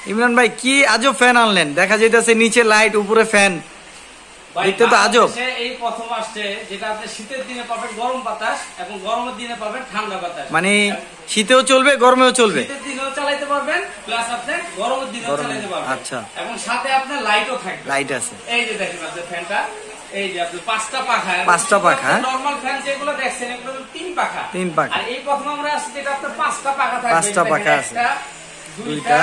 ইমরান ভাই কি আজব ফ্যান আনলেন, দেখা যাইতেছে নিচে লাইট উপরে ফ্যান, দেখতে তো আজব। এই প্রথম আসছে যেটা আপনি শীতের দিনে পাবেন গরম বাতাস এবং গরমের দিনে পাবেন ঠান্ডা বাতাস, মানে শীতেও চলবে গরমেও চলবে, শীতের দিনেও চালাতে পারবেন প্লাস আপনি গরমের দিনেও চালাতে পারবেন। আচ্ছা, এবং সাথে আপনার লাইটও থাকবে, লাইট আছে। এই যে দেখেন আপনার ফ্যানটা, এই যে আপনি পাঁচটা পাখা, নরমাল ফ্যান যেগুলো দেখছেন এগুলো তিন পাখা, আর এই প্রথম আমরা আসছে যেটা আপনার পাঁচটা পাখা থাকবে, পাঁচটা পাখা আছে, দুইটা,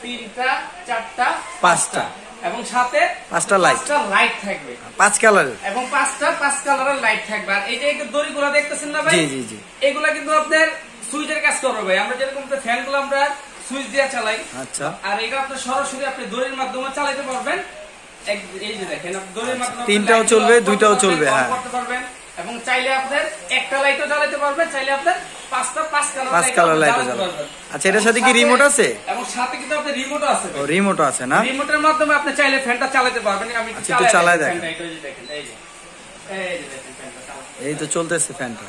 তিনটা, চারটা, পাঁচটা, এবং সাথে পাঁচটা লাইট থাকবে, 5 কালারের, এবং পাঁচ কালারের লাইট থাকবে। আর এই যে দড়িগুলো দেখতেছেন না ভাই, জি জি জি, এগুলা কিন্তু আপনার সুইচের কাজ করবে ভাই। আমরা যেরকম ফ্যানগুলো আমরা সুইচ দিয়ে চালাই, আচ্ছা, আর এটা আপনি সরাসরি আপনি দড়ির মাধ্যমে চালাতে পারবেন। এই যে দেখেন আপনি দড়ির মাধ্যমে তিনটাও চলবে, দুইটাও চলবে, হ্যাঁ করতে পারবেন, এবং চাইলে আপনার একটা লাইটও জ্বালাতে পারবেন, চাইলে আপনার পাঁচ কালার লাইটও জ্বালাতে পারবেন। আচ্ছা, এটার সাথে কি রিমোট আছে? এবং সাথে কিন্তু আপনার রিমোটও আছে। ও, রিমোটও আছে না? রিমোটের মাধ্যমে আপনি চাইলে ফ্যানটা চালাতে পারবেন। আমি একটু চালায় দেখেন, এই যে দেখেন, এই যে দেখেন ফ্যানটা চালাতে, এই তো চলতেছে ফ্যানটা।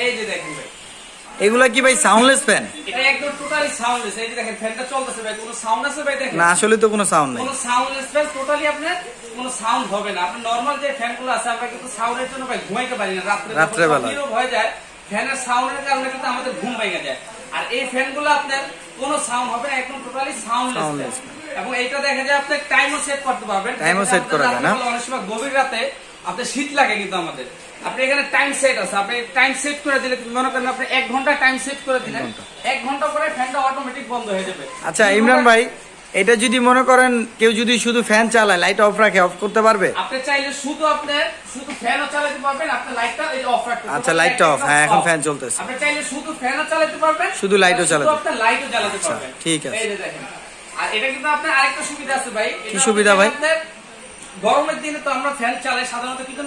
এই যে দেখেন ভাই, এগুলা কি ভাই সাউন্ডলেস ফ্যান? এটা একদম টোটালি সাউন্ডলেস। এই যে দেখেন ফ্যানটা চলতেছে ভাই, কোনো সাউন্ড আছে ভাই? দেখেন না, আসলে তো কোনো সাউন্ড নাই, কোনো সাউন্ডলেস ফ্যান, টোটালি আপনার কোনো সাউন্ড হবে না। আপনার নরমাল যে ফ্যানগুলো আছে আমরা কিন্তু সাউন্ডের জন্য ভাই ঘুমাইতে পারি না রাত্রে বেলা, নীরব হয়ে যায় ফ্যানের সাউন্ডের কারণে, কিন্তু আমাদের ঘুম ভেঙে যায়। আর এই ফ্যানগুলো আপনার কোনো সাউন্ড হবে না, একদম টোটালি সাউন্ডলেস। এবং এইটা দেখা যায় আপনি টাইমও সেট করতে পারবেন, টাইমও সেট করা যায় না? অনেক সময় গভীর রাতে আপনার শীত লাগে, কিন্তু আমাদের আপনি এখানে টাইম সেট আছে, আপনি টাইম সেট করে দিলে, মনে করেন আপনি 1 ঘন্টা টাইম সেট করে দিলেন, 1 ঘন্টা পরে ফ্যানটা অটোমেটিক বন্ধ হয়ে যাবে। আচ্ছা ইমরান ভাই, এটা যদি মনে করেন কেউ যদি শুধু ফ্যান চালায়, লাইট অফ রাখে, অফ করতে পারবে? আপনি চাইলে শুধু ফ্যানও চালাতে পারবেন, আপনি লাইটটা এই অফ রাখতে পারবেন। আচ্ছা, লাইটটা অফ, হ্যাঁ এখন ফ্যান চলতেছে। আপনি চাইলে শুধু ফ্যানও চালাতে পারবেন, শুধু লাইটও চালাতে পারবেন, আপনি লাইটও জ্বালাতে পারবেন। ঠিক আছে, এই যে দেখেন। আর এটা কিন্তু আপনার আরেকটা সুবিধা আছে ভাই। কি সুবিধা ভাই? গরমের দিনে তো আমরা ফ্যান চালাই সাধারণত কিন্তু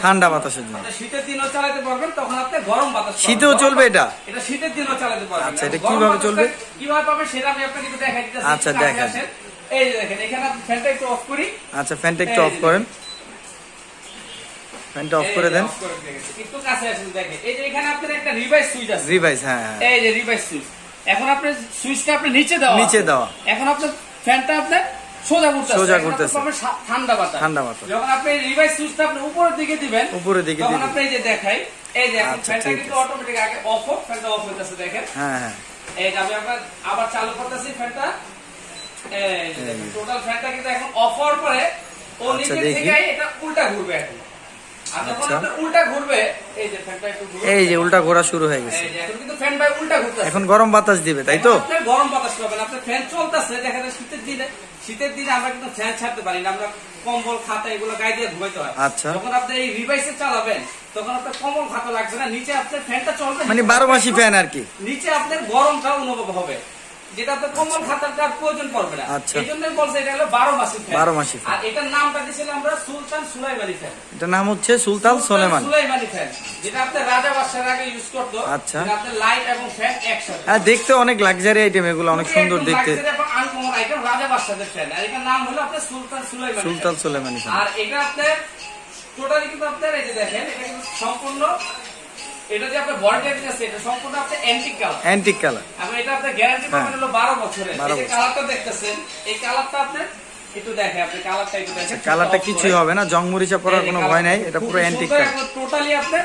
ঠান্ডা বাতাসের জন্য, শীতের দিনও চালাতে পারবেন, তখন আপনি গরম বাতাস, শীতেও চলবে এটা? এটা শীতের দিনও চালাতে পারবেন। আচ্ছা, এটা কিভাবে চলবে, কিভাবে পাবেন সেটা আমি আপনাকে একটু দেখাই দিতেছি। আচ্ছা দেখেন, এই যে দেখেন, এখানে আপনি ফ্যানটা একটু অফ করি। আচ্ছা, ফ্যানটা একটু অফ করেন, ফ্যানটা অফ করে দেন, একটু কাছে আসেন, দেখেন এই যে এখানে আপনার একটা রিভাইস সুইচ আছে, রিভাইস, হ্যাঁ এই যে রিভাইস সুইচ। এখন আপনি সুইচটা আপনি নিচে দেওয়া, এখন আপনার ফ্যানটা আপনার সোজা ঘুরতেছে, ঠান্ডা বাতাস। যখন আপনি রিভাইস সুইচটা আপনি উপরের দিকে দিবেন, তখন আপনি এই যে দেখাই, এই যে এখন ফ্যানটা কিন্তু অটোমেটিক আগে অফ হোক, ফ্যানটা অফ হইতাছে দেখেন। হ্যাঁ, এই যে আমি আবার চালু করতেছি ফ্যানটা, এই যে দেখেন টোটাল ফ্যানটা কিন্তু এখন অফ হওয়ার পরে ও নিচে থেকে এটা উল্টা ঘুরবে। এখন আর যখন আপনি উল্টা ঘুরবে, এই যে ফ্যানটা একটু ঘুরবে, এই যে উল্টা ঘোরা শুরু হয়ে গেছে, এই যে এখন কিন্তু ফ্যান ভাই উল্টা ঘুরতেছে, এখন গরম বাতাস দিবে, তাই তো? আপনি গরম বাতাস পাবেন, আপনার ফ্যান চলতেছে। দেখা যায় শীতের দিনে আমরা কিন্তু ফ্যান ছাড়তে পারি না, আমরা কম্বল খাতা এগুলো গায়ে দিয়ে ঘুমাইতে হয়। আচ্ছা, যখন আপনি এই রিভাইসে চালাবেন, তখন আপনার কম্বল খাতা লাগবে না, নিচে আপনার ফ্যানটা চলবে, মানে 12 মাসি ফ্যান আর কি, নিচে আপনার গরমটা অনুভব হবে, যেটা আপনার কম্বল খাতার প্রয়োজন পড়বে না। এই জন্যই বলছে এটা হলো 12 মাসি ফ্যান। 12 মাসি ফ্যান। আর এটার নামটা দিয়েছিলাম আমরা সুলতান সুলাইমানি ফ্যান। এটার নাম হচ্ছে সুলতান সুলাইমানি ফ্যান, যেটা আপনার রাজা বাদশার আগে ইউজ করতো। আচ্ছা, আপনার লাইট এবং ফ্যান একসাথে। হ্যাঁ, দেখতে অনেক লাক্সারি আইটেম, এগুলো অনেক সুন্দর দেখতে, আনকমন আইটেম, রাজা বাদশাদের ফ্যান। আর এটার নাম হলো আপনার সুলতান সুলাইমানি ফ্যান। আর এটা আপনার টোটালি কিন্তু আপনার এই যে দেখেন, এটা কিন্তু সম্পূর্ণ, এটা যে আপনার বডি টাইপ আছে, এটা সম্পূর্ণ আপনার অ্যান্টিক কালার। আমি এটা আপনার গ্যারান্টি পাবেন হলো 12 বছরের। এই যে কালারটা দেখতেছেন, এই কালারটা আপনার একটু দেখেন, আপনি কালারটা একটু দেখেন, কালারটা কিছুই হবে না, জং মরিচা পড়ার কোনো ভয় নাই, এটা পুরো অ্যান্টিক কালার, টোটালি আপনার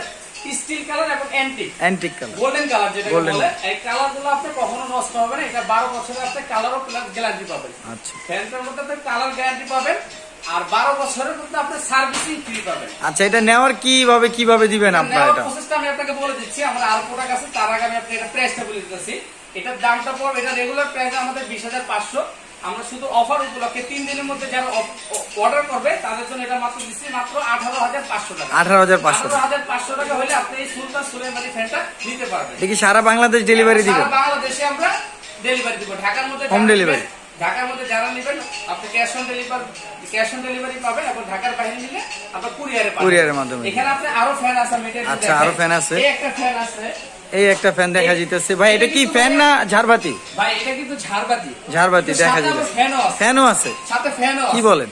স্টিল কালার এবং অ্যান্টিক কালার, গোল্ডেন কালার যেটা বলে। এই কালারগুলো আপনি কখনো নষ্ট হবে না, এটা 12 বছরের আপনি কালারও গ্যারান্টি পাবেন। আচ্ছা, ফ্যানটার মধ্যে আপনি কালার গ্যারান্টি পাবেন, আর 12 বছরের মধ্যে আপনি সার্ভিসিং ফ্রি পাবেন। আচ্ছা, এটা নেওয়ার কিভাবে দিবেন আপনারা? এটা প্রসেসটা আমি আপনাকে বলে দিচ্ছি, আমার আরো প্রোডাক্ট আছে, তার আগে আমি আপনাকে এটা প্রাইসটা বলে দিতেছি। এটার দামটা পড়বে, এটা রেগুলার প্রাইস আমাদের 20,500। আমরা শুধু অফার উপলক্ষে 3 দিনের মধ্যে যারা অর্ডার করবে তাদের জন্য এটা মাত্র দিচ্ছি মাত্র 18,500 টাকা। 18,500 টাকা হলে আপনি এই সুলতান সুলাইমানি ফ্যানটা নিতে পারবেন। দেখি সারা বাংলাদেশ ডেলিভারি দিবেন? সারা বাংলাদেশে আমরা ডেলিভারি দিব। ঢাকার মধ্যে হোম ডেলিভারি, ঢাকার মধ্যে যারা নেবেন আপনি ক্যাশ অন ডেলিভারি পাবেন, এবং ঢাকার বাইরে নিলে আপনার কুরিয়ারের মাধ্যমে। এখানে আপনি আরো ফ্যান আছে, আচ্ছা আরো ফ্যান আছে, এই একটা ফ্যান আছে, এই একটা ফ্যান দেখা যাইতেছে ভাই, এটা কি ফ্যান না ঝাড়বাতি? ভাই এটা কিন্তু ঝাড়বাতি দেখা যাচ্ছে, ফ্যানও আছে, সাথে ফ্যানও কি বলেন?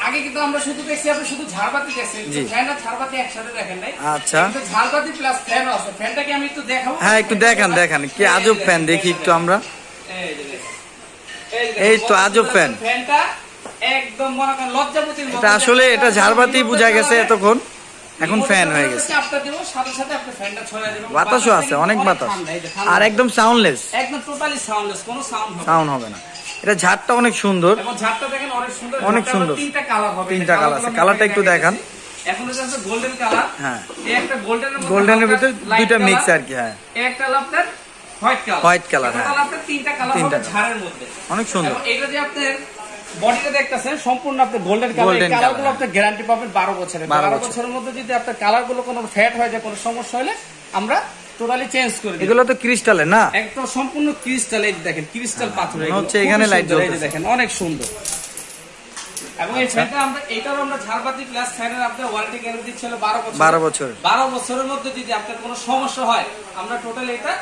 আগে কিন্তু আমরা শুধু দেখছি, আপনি শুধু ঝাড়বাতি দেখছেন, ফ্যান আর ঝাড়বাতি একসাথে দেখেন নাই। আচ্ছা, ঝাড়বাতি প্লাস ফ্যান আছে। ফ্যানটাকে আমি একটু দেখাবো। হ্যাঁ একটু দেখান, দেখান কি আজব ফ্যান, দেখি একটু আমরা। এই তো আজব ফ্যান, ফ্যানটা একদম মনে করেন লজ্জাপতির মতো। এটা আসলে এটা ঝাড়বাতি বোঝা গেছে এতক্ষণ, এখন ফ্যান হয়ে গেছে। চাপটা দিব, সাথে সাথে আপনি ফ্যানটা ছড়ায় দিবেন। বাতাসও আছে, অনেক বাতাস, আর একদম সাউন্ডলেস, একদম টোটালি সাউন্ডলেস, কোনো সাউন্ড হবে না। এটা ঝাড়টা অনেক সুন্দর, এবং ঝাড়টা দেখেন অনেক সুন্দর, অনেক সুন্দর। তিনটা কালার হবে, তিনটা কালার আছে। কালারটা একটু দেখান। এখন এটা হচ্ছে গোল্ডেন কালার। হ্যাঁ, এই একটা গোল্ডেনের মধ্যে, গোল্ডেনের ভিতর দুইটা মিক্স আর কি। হ্যাঁ, এই একটা হলো আপনার হোয়াইট কালার, হোয়াইট কালার। হ্যাঁ, টোটাল আপনার তিনটা কালার হবে ঝাড়ের মধ্যে, অনেক সুন্দর। এবং এটা যে আপনার বডিটা দেখতেছেন সম্পূর্ণ আপনি গোল্ডেন কালার। এই কালারগুলো আপনি গ্যারান্টি পাবেন 12 বছরের। 12 বছরের মধ্যে যদি আপনার কালারগুলো কোনো ফ্যাড হয়ে যায়, কোনো সমস্যা হলে আমরা টোটালি চেঞ্জ করে দিই। এগুলো তো ক্রিস্টালের না, একদম সম্পূর্ণ ক্রিস্টাল। এই দেখেন ক্রিস্টাল পাথর, এগুলো হচ্ছে এখানে লাইট জ্বলছে, দেখেন অনেক সুন্দর। এবং এই ফ্যানটা আমরা এটারও আমরা ঝাড়বাতি প্লাস ফ্যানের আপনার ওয়ারেন্টি গ্যারান্টি ছিল 12 বছর। 12 বছর। 12 বছরের মধ্যে যদি আপনার কোনো সমস্যা হয়, আমরা টোটালি এটা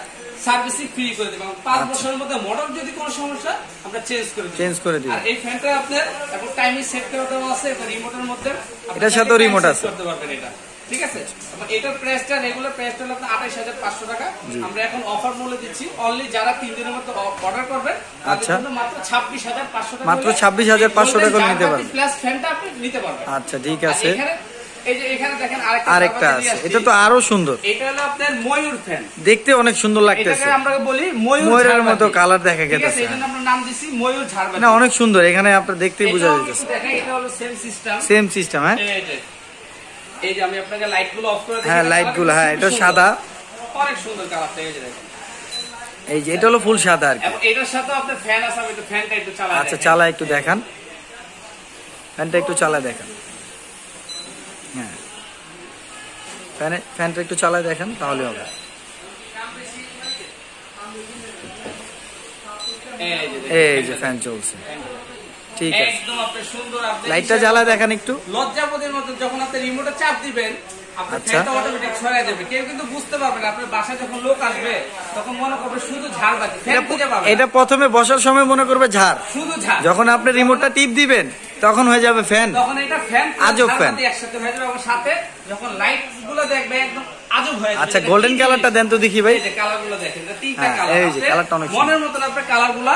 সার্ভিসিং ফ্রি করে দেব। 5 বছরের মধ্যে মডেল যদি কোনো সমস্যা, আমরা চেঞ্জ করে দিই। আর এই ফ্যানটা আপনার এখন টাইমিং সেট করে দেওয়া আছে, এটা রিমোটের মধ্যে, এটার সাথে রিমোট আছে, করতে পারবেন এটা। ঠিক আছে, এটার প্রাইসটা রেগুলার প্রাইসটা হলো আপনার 28500 টাকা। আমরা এখন অফার মূল্যে দিচ্ছি, অনলি যারা 3 দিনের মধ্যে অর্ডার করবে তাদের জন্য মাত্র 26500 টাকা, মাত্র 26500 টাকা নিতে পারবেন। প্লাস ফ্যানটা আপনি নিতে পারবেন। আচ্ছা ঠিক আছে। এই যে এখানে দেখেন আরেকটা আছে, এটা তো আরো সুন্দর। এটা হলো আপনার ময়ূর ফ্যান, দেখতে অনেক সুন্দর লাগতেছে। এটাকে আমরা বলি ময়ূরের মতো কালার দেখা গেছে। এজন্য আমরা নাম দিছি ময়ূর ঝাড়বাতি। না অনেক সুন্দর, এখানে আপনারা দেখতেই বোঝা যাচ্ছে। দেখেন এটা হলো সেম সিস্টেম। হ্যাঁ, এই যে আমি আপনাকে লাইটগুলো অফ করে দিই। হ্যাঁ লাইটগুলো, হ্যাঁ এটা সাদা, অনেক সুন্দর কালারটা। এই যে দেখেন, এই যে এটা হলো ফুল সাদা আর কি। এবং এটার সাথে আপনার ফ্যান আছে, আমি একটু ফ্যানটা একটু চালাই। আচ্ছা চালা একটু দেখান, ফ্যানটা একটু চালা দেখান। হ্যাঁ, ফ্যানটা একটু চালায় দেখেন, তাহলে হবে। এই যে ফ্যান চলছে, ঠিক আছে। একদম আপনি সুন্দর, আপনি লাইটটা জ্বালা দেখেন একটু। লজ্জাপতির মতো যখন আপনি রিমোটে চাপ দিবেন, আপনার আচ্ছা, ফ্যানটা অটোমেটিক ছড়ায় যাবে। কেউ কিন্তু বুঝতে পারবে না। আপনার বাসায় যখন লোক আসবে, তখন মনে করবে শুধু ঝাড়বাতি, ফ্যান খুঁজে পাবে। এটা প্রথমে বসার সময় মনে করবে ঝাড়, শুধু ঝাড়। যখন আপনি রিমোটটা টিপ দিবেন তখন হয়ে যাবে ফ্যান। তখন এটা ফ্যান আজব ফ্যান একসাথে হয়ে যাবে, এবং সাথে যখন লাইট গুলো দেখবে একদম আজব হয়ে যাবে। আচ্ছা গোল্ডেন কালারটা দেন তো দেখি ভাই। এই যে কালারগুলো দেখেন, এটা তিনটা কালার। এই যে কালারটা অনেক সুন্দর, মনের মতন আপনি কালারগুলো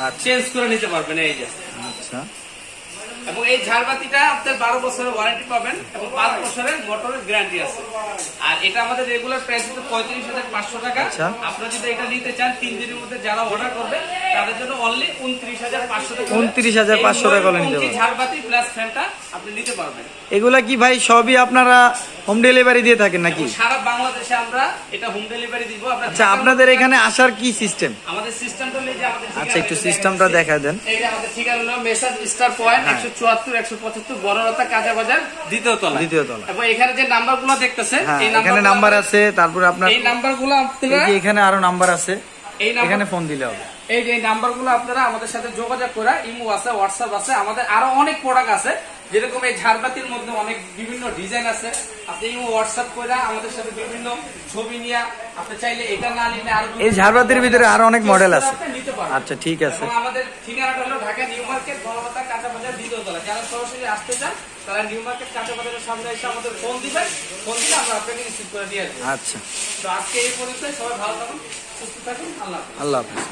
আচ্ছা চেঞ্জ করে নিতে পারবেন। এই যে আচ্ছা, এবং এই ঝাড়বাতিটা আপনার 12 বছরের ওয়ারেন্টি পাবেন, এবং 5 বছরের মোটরের গ্যারান্টি আছে। আর এটা আমাদের রেগুলার প্রাইস হচ্ছে 35500 টাকা। আচ্ছা, আপনারা যদি এটা নিতে চান 3 দিনের মধ্যে যারা অর্ডার করবে তাদের জন্য অনলি 29500 টাকা। 29500 টাকা করে নিতে পারবেন। ঝাড়বাতি প্লাস ফ্যানটা আপনি নিতে পারবেন। এগুলা কি ভাই সবই আপনারা হোম ডেলিভারি দিয়ে থাকেন নাকি? সারা বাংলাদেশে আমরা এটা হোম ডেলিভারি দিব। আচ্ছা আপনাদের এখানে আসার কি সিস্টেম? আমাদের সিস্টেমটা হলো যে আমাদের, আচ্ছা একটু সিস্টেমটা দেখা দেন। এই যে আমাদের ঠিকানা হলো মেসাজ স্টার পয়েন্ট 174 175 বড়রাতা কাঁচা বাজার, দ্বিতীয় তলা। এবং এখানে যে নাম্বারগুলো দেখতেছেন, এই এখানে নাম্বার আছে, তারপরে আপনার এই নাম্বারগুলো আপনারা, এখানে আরো নাম্বার আছে, এই এখানে ফোন দিলে হবে। এই যে নাম্বারগুলো আপনারা আমাদের সাথে যোগাযোগ করে, ইমো আছে, হোয়াটসঅ্যাপ আছে, আমাদের আরো অনেক প্রোডাক্ট আছে। যেরকম এই ঝাড়বাতির মধ্যে অনেক বিভিন্ন ডিজাইন আছে। আপনি ইমো হোয়াটসঅ্যাপ করে আমাদের সাথে বিভিন্ন ছবি নিয়ে আপনি চাইলে এটা না নিলে আরো এই ঝাড়বাতির ভিতরে আরো অনেক মডেল আছে। আচ্ছা ঠিক আছে। এবং আমাদের ঠিকানাটা হলো ঢাকা নিউ মার্কেট বড়বাতা কাঁচা বাজার দ্বিতীয় তলা। যারা সরাসরি আসতে চান তারা নিউ মার্কেট কাঁচা বাজারের সামনে এসে আমাদের ফোন দিবেন, ফোন দিলে আমরা আপনাকে রিসিভ করে দিয়ে আসবো। আচ্ছা, তো আজকে এই পর্যন্ত, সবাই ভালো থাকুন, সুস্থ থাকুন, আল্লাহ হাফেজ। আল্লাহ হাফেজ।